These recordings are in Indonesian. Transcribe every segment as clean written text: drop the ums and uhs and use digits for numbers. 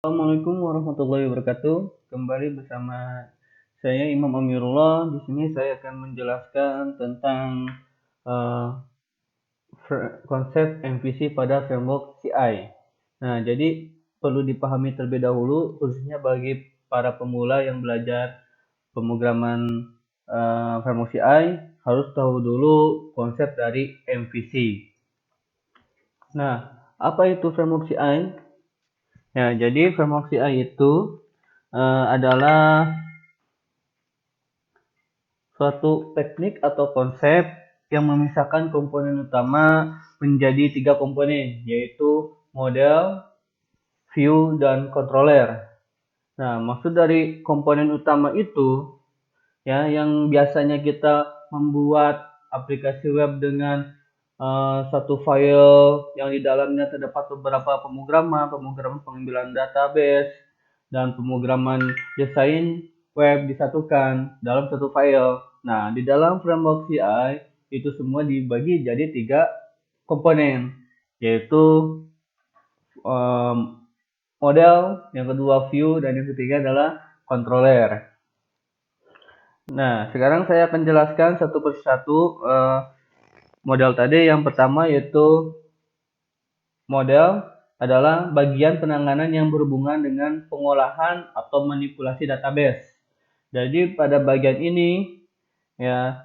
Assalamualaikum warahmatullahi wabarakatuh. Kembali bersama saya Imam Amirullah. Di sini saya akan menjelaskan tentang uh, konsep MVC pada framework CI. Nah, jadi perlu dipahami terlebih dahulu, khususnya bagi para pemula yang belajar pemrograman framework CI, harus tahu dulu konsep dari MVC. Nah, apa itu framework CI? Ya, jadi framework CI itu adalah suatu teknik atau konsep yang memisahkan komponen utama menjadi tiga komponen, yaitu model, view, dan controller. Nah, maksud dari komponen utama itu, ya, yang biasanya kita membuat aplikasi web dengan satu file yang di dalamnya terdapat beberapa pemrograman pengambilan database, dan pemrograman desain web disatukan dalam satu file. Nah, di dalam framework CI itu semua dibagi jadi tiga komponen, yaitu model, yang kedua view, dan yang ketiga adalah controller. Nah, sekarang saya akan jelaskan satu persatu model tadi. Yang pertama yaitu model adalah bagian penanganan yang berhubungan dengan pengolahan atau manipulasi database. Jadi pada bagian ini, ya,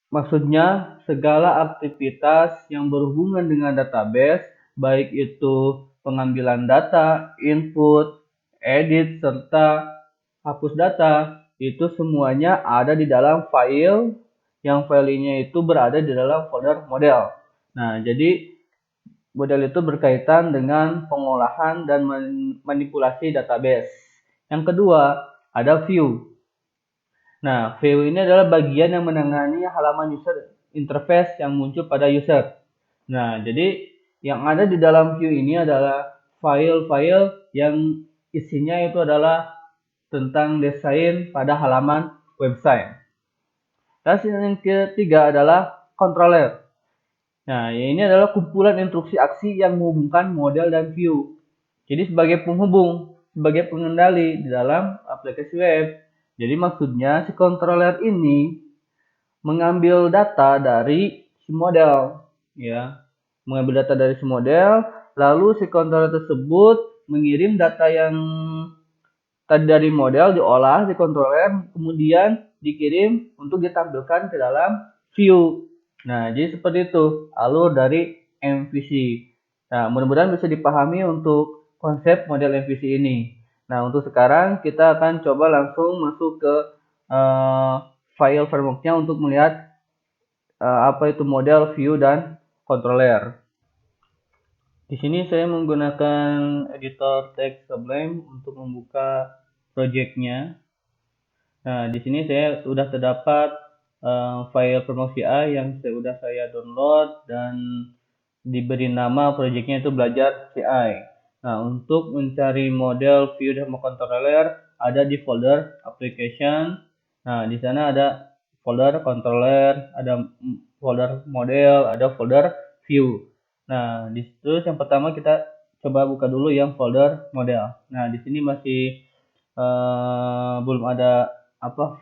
maksudnya segala aktivitas yang berhubungan dengan database, baik itu pengambilan data, input, edit, serta hapus data, itu semuanya ada di dalam file, yang filenya itu berada di dalam folder model. Nah, jadi model itu berkaitan dengan pengolahan dan manipulasi database. Yang kedua, ada view. Nah, view ini adalah bagian yang menangani halaman user interface yang muncul pada user. Nah, jadi yang ada di dalam view ini adalah file-file yang isinya itu adalah tentang desain pada halaman website. Terus yang ketiga adalah controller. Nah, ini adalah kumpulan instruksi aksi yang menghubungkan model dan view. Jadi sebagai penghubung, sebagai pengendali di dalam aplikasi web. Jadi maksudnya si controller ini mengambil data dari si model, ya. Mengambil data dari si model, lalu si controller tersebut mengirim data yang tadi dari model diolah di controller, kemudian dikirim untuk ditampilkan ke dalam view. Nah, jadi seperti itu alur dari MVC. Nah, mudah-mudahan bisa dipahami untuk konsep model MVC ini. Nah, untuk sekarang kita akan coba langsung masuk ke file frameworknya untuk melihat apa itu model, view, dan controller. Di sini saya menggunakan editor text Sublime untuk membuka projectnya. Nah, di sini saya sudah terdapat file framework CI yang sudah saya download dan diberi nama projectnya itu belajar CI. Nah, untuk mencari model, view, dan controller ada di folder application. Nah, di sana ada folder controller, ada folder model, ada folder view. Nah, di situ yang pertama kita coba buka dulu yang folder model. Nah, di sini masih belum ada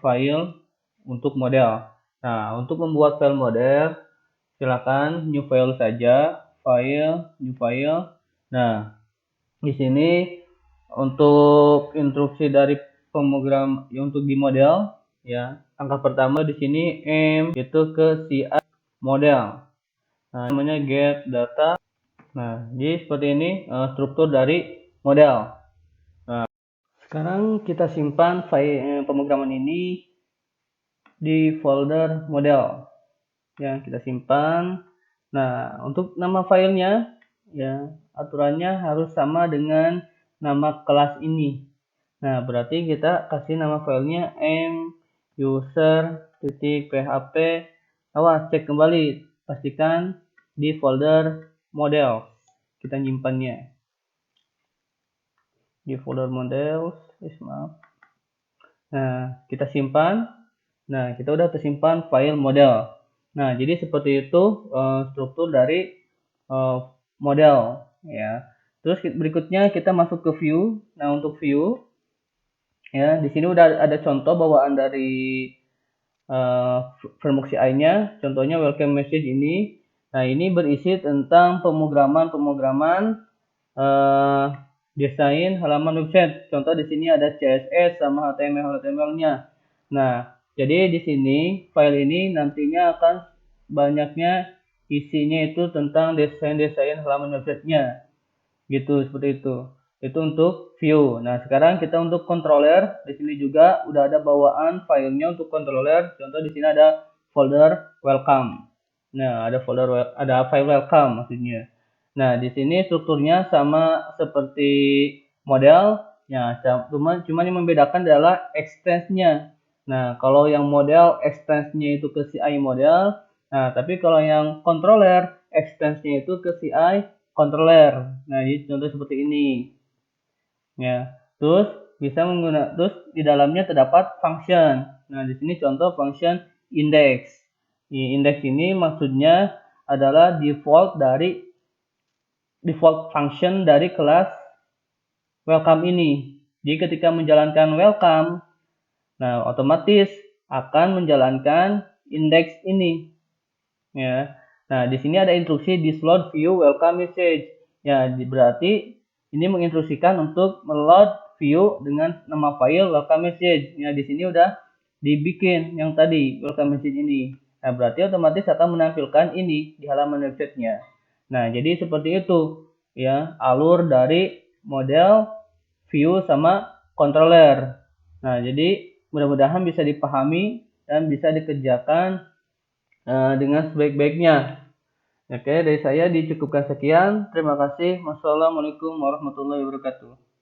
file untuk model. Nah, untuk membuat file model, silakan new file saja, file, new file. Nah, di sini untuk instruksi dari pemrogram untuk di model, ya, langkah pertama di sini itu ke CI model. Nah, namanya get data. Nah, jadi seperti ini struktur dari model. Nah, sekarang kita simpan file pemrograman ini di folder model. Ya, kita simpan. Nah, untuk nama filenya, ya, aturannya harus sama dengan nama kelas ini. Nah, berarti kita kasih nama filenya muser.php. Awas, cek kembali, pastikan di folder model kita nyimpannya. Di folder model, maaf. Nah, kita simpan. Nah, kita udah tersimpan file model. Nah, jadi seperti itu struktur dari model, ya. Terus berikutnya kita masuk ke view. Nah, untuk view ya, di sini udah ada contoh bawaan dari framework CI-nya. Contohnya welcome message ini. Nah, ini berisi tentang pemrograman desain halaman website. Contoh di sini ada CSS sama HTML-nya. Nah, jadi di sini file ini nantinya akan banyaknya isinya itu tentang desain-desain halaman websitenya. Gitu, seperti itu. Itu untuk view. Nah, sekarang kita untuk controller. Di sini juga udah ada bawaan filenya untuk controller. Contoh di sini ada folder welcome. Nah, ada file welcome maksudnya. Nah, di sini strukturnya sama seperti model. Ya, cuma yang membedakan adalah extensnya. Nah, kalau yang model extensnya itu ke CI model. Nah, tapi kalau yang controller extensnya itu ke CI controller. Nah, jadi contoh seperti ini. Ya. Terus terus di dalamnya terdapat function. Nah, di sini contoh function index. Index ini maksudnya adalah default function dari kelas welcome ini. Jadi ketika menjalankan welcome, nah otomatis akan menjalankan index ini. Ya. Nah, di sini ada instruksi load view welcome message. Ya, berarti ini menginstruksikan untuk meload view dengan nama file welcome message. Ya, di sini udah dibikin yang tadi welcome message ini. Nah, berarti otomatis akan menampilkan ini di halaman websitenya. Nah, jadi seperti itu ya alur dari model, view sama controller. Nah, jadi mudah-mudahan bisa dipahami dan bisa dikerjakan dengan sebaik-baiknya. Oke, dari saya dicukupkan sekian. Terima kasih. Wassalamualaikum warahmatullahi wabarakatuh.